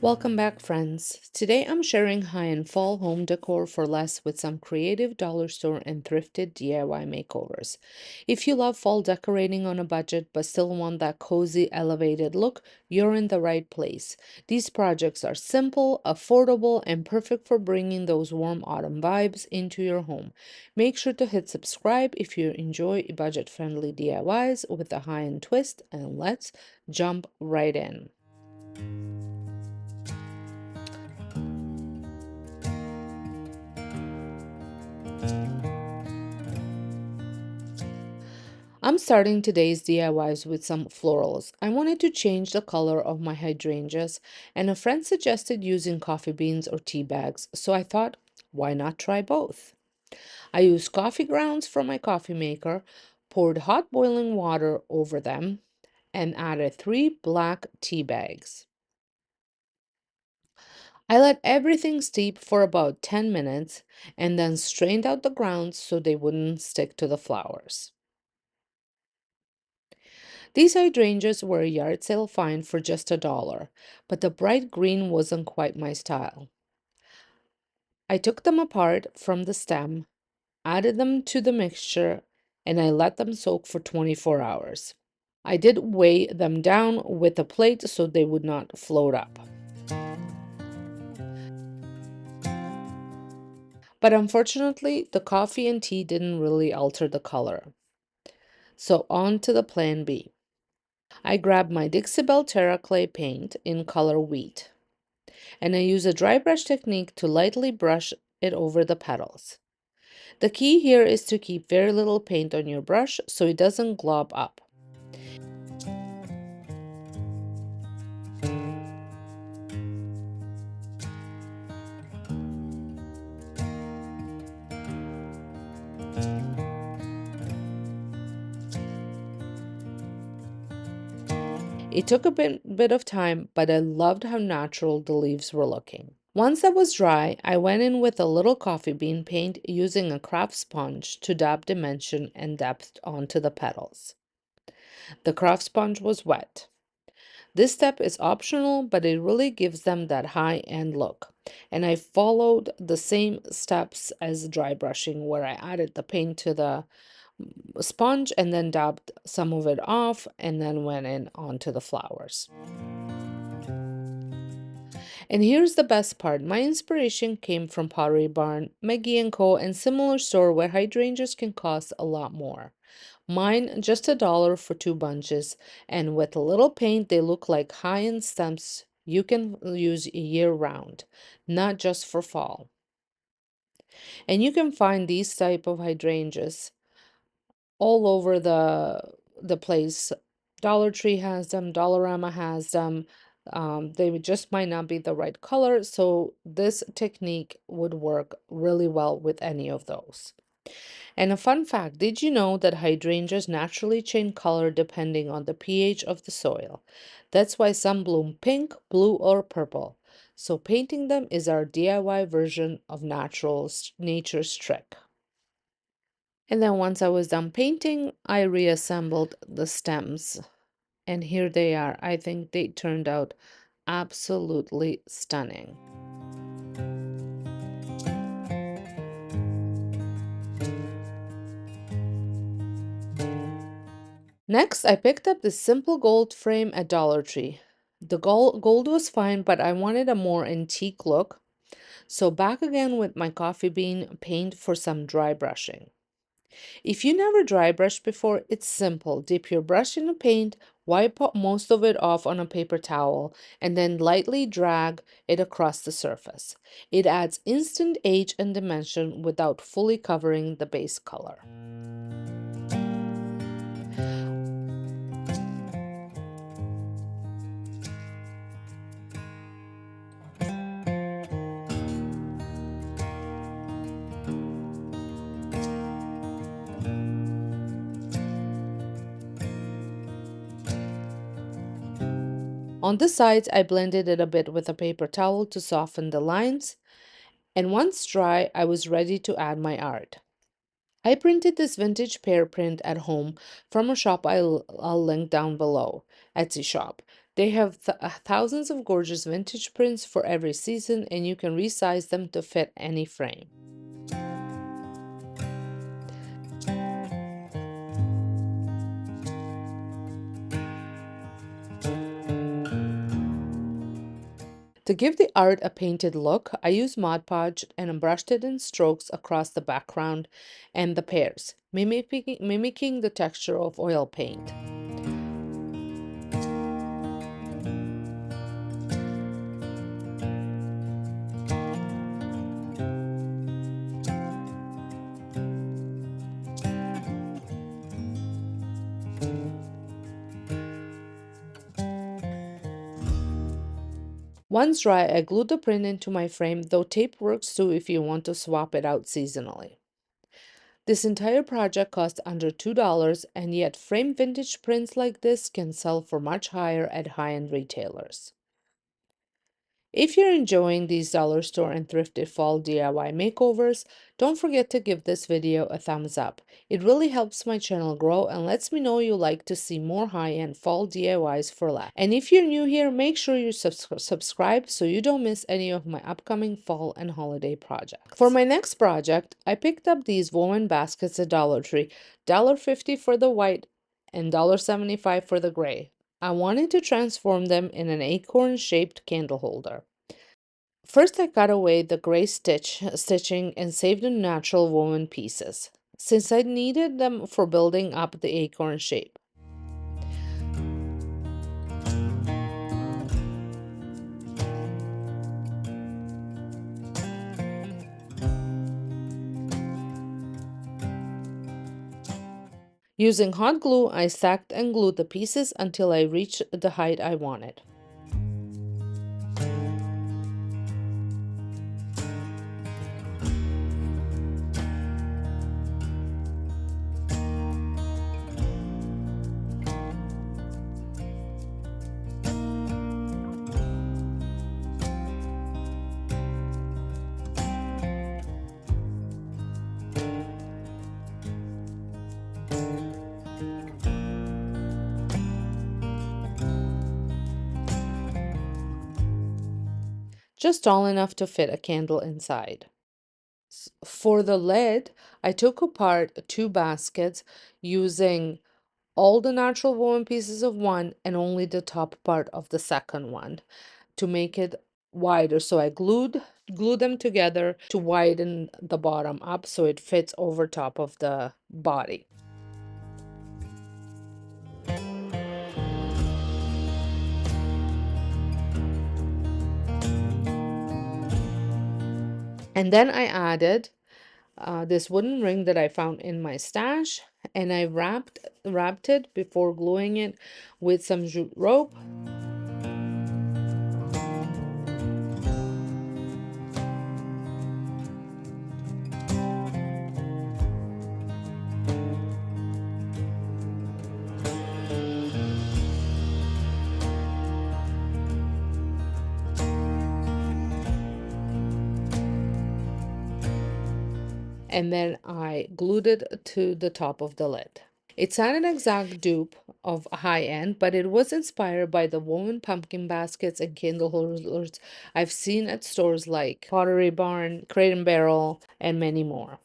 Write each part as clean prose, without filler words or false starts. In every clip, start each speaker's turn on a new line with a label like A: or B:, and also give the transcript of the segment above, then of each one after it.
A: Welcome back, friends. Today I'm sharing high-end fall home decor for less with some creative dollar store and thrifted DIY makeovers. If you love fall decorating on a budget but still want that cozy, elevated look, you're in the right place. These projects are simple, affordable, and perfect for bringing those warm autumn vibes into your home. Make sure to hit subscribe if you enjoy budget-friendly DIYs with a high-end twist, and let's jump right in. I'm starting today's DIYs with some florals. I wanted to change the color of my hydrangeas, and a friend suggested using coffee beans or tea bags, so I thought, why not try both? I used coffee grounds from my coffee maker, poured hot boiling water over them, and added 3 black tea bags. I let everything steep for about 10 minutes and then strained out the grounds so they wouldn't stick to the flowers. These hydrangeas were a yard sale find for just $1, but the bright green wasn't quite my style. I took them apart from the stem, added them to the mixture, and I let them soak for 24 hours. I did weigh them down with a plate so they would not float up. But unfortunately, the coffee and tea didn't really alter the color. So on to the plan B. I grabbed my Dixie Belle Terra clay paint in color wheat, and I use a dry brush technique to lightly brush it over the petals. The key here is to keep very little paint on your brush so it doesn't glob up. It took a bit of time, but I loved how natural the leaves were looking. Once that was dry, I went in with a little coffee bean paint using a craft sponge to dab dimension and depth onto the petals. The craft sponge was wet. This step is optional, but it really gives them that high-end look. And I followed the same steps as dry brushing, where I added the paint to the sponge and then dabbed some of it off and then went in onto the flowers. And here's the best part. My inspiration came from Pottery Barn, McGee Co, and similar store where hydrangeas can cost a lot more. Mine just $1 for 2 bunches, and with a little paint, they look like high-end stems you can use year-round, not just for fall. And you can find these type of hydrangeas all over the place. Dollar Tree has them, Dollarama has them. They just might not be the right color, so this technique would work really well with any of those. And a fun fact, did you know that hydrangeas naturally change color depending on the pH of the soil? That's why some bloom pink, blue, or purple. So painting them is our DIY version of nature's trick. And then once I was done painting, I reassembled the stems. And here they are. I think they turned out absolutely stunning. Next, I picked up this simple gold frame at Dollar Tree. The gold was fine, but I wanted a more antique look. So back again with my coffee bean paint for some dry brushing. If you never dry brushed before, it's simple. Dip your brush in the paint, wipe most of it off on a paper towel, and then lightly drag it across the surface. It adds instant age and dimension without fully covering the base color. On the sides, I blended it a bit with a paper towel to soften the lines, and once dry, I was ready to add my art. I printed this vintage pear print at home from a shop I'll link down below, Etsy shop. They have thousands of gorgeous vintage prints for every season, and you can resize them to fit any frame. To give the art a painted look, I used Mod Podge and brushed it in strokes across the background and the pears, mimicking the texture of oil paint. Once dry, I glued the print into my frame, though tape works too if you want to swap it out seasonally. This entire project cost under $2, and yet framed vintage prints like this can sell for much higher at high-end retailers. If you're enjoying these dollar store and thrifted fall DIY makeovers, don't forget to give this video a thumbs up. It really helps my channel grow and lets me know you like to see more high-end fall DIYs for less. And if you're new here, make sure you subscribe so you don't miss any of my upcoming fall and holiday projects. For my next project, I picked up these woven baskets at Dollar Tree, $1.50 for the white and $1.75 for the gray. I wanted to transform them in an acorn-shaped candle holder. First, I cut away the gray stitching and saved the natural woven pieces, since I needed them for building up the acorn shape. Using hot glue, I stacked and glued the pieces until I reached the height I wanted. Just tall enough to fit a candle inside. For the lid, I took apart two baskets using all the natural woven pieces of one and only the top part of the second one to make it wider. So I glued them together to widen the bottom up so it fits over top of the body. And then I added this wooden ring that I found in my stash, and I wrapped it before gluing it with some jute rope. And then I glued it to the top of the lid. It's not an exact dupe of high end, but it was inspired by the woven pumpkin baskets and candle holders I've seen at stores like Pottery Barn, Crate and Barrel, and many more.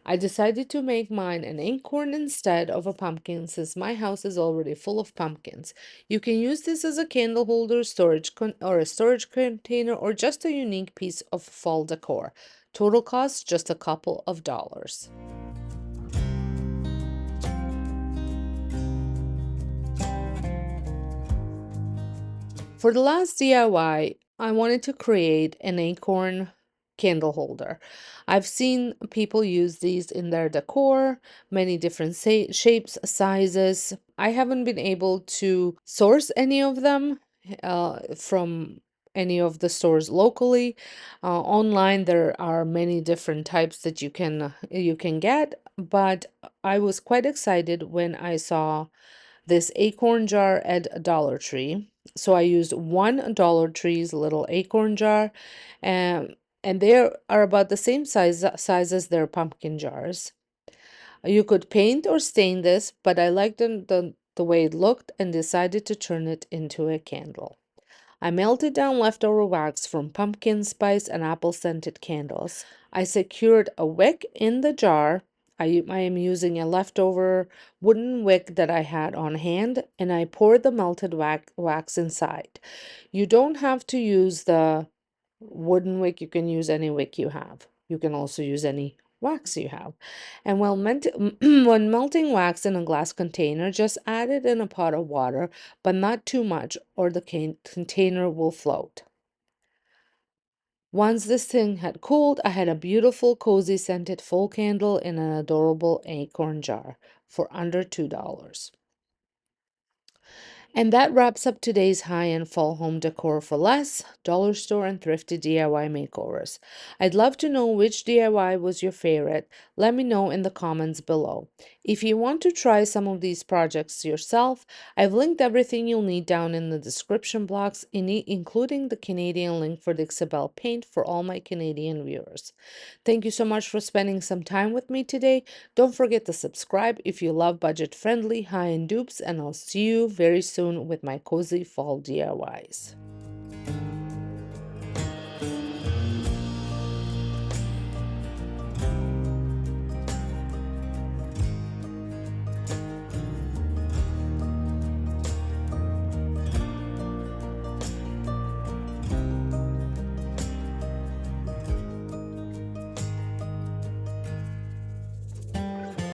A: I decided to make mine an acorn instead of a pumpkin since my house is already full of pumpkins. You can use this as a candle holder, or a storage container, or just a unique piece of fall decor. Total cost just a couple of dollars. For the last DIY, I wanted to create an acorn candle holder. I've seen people use these in their decor, many different shapes, sizes. I haven't been able to source any of them from any of the stores locally. Online, there are many different types that you can get, but I was quite excited when I saw this acorn jar at Dollar Tree. So I used one Dollar Tree's little acorn jar, um, and they are about the same size as their pumpkin jars. You could paint or stain this, but I like the way it looked and decided to turn it into a candle. I melted down leftover wax from pumpkin spice and apple scented candles. I secured a wick in the jar. I am using a leftover wooden wick that I had on hand, and I poured the melted wax inside. You don't have to use the wooden wick, you can use any wick you have. You can also use any wax you have. And when melting wax in a glass container, just add it in a pot of water, but not too much, or the container will float. Once this thing had cooled, I had a beautiful, cozy scented full candle in an adorable acorn jar for under $2. And that wraps up today's high-end fall home decor for less, dollar store and thrifty DIY makeovers. I'd love to know which DIY was your favorite. Let me know in the comments below. If you want to try some of these projects yourself, I've linked everything you'll need down in the description box, including the Canadian link for the Isabel paint for all my Canadian viewers. Thank you so much for spending some time with me today. Don't forget to subscribe if you love budget-friendly, high-end dupes, and I'll see you very soon with my cozy fall DIYs.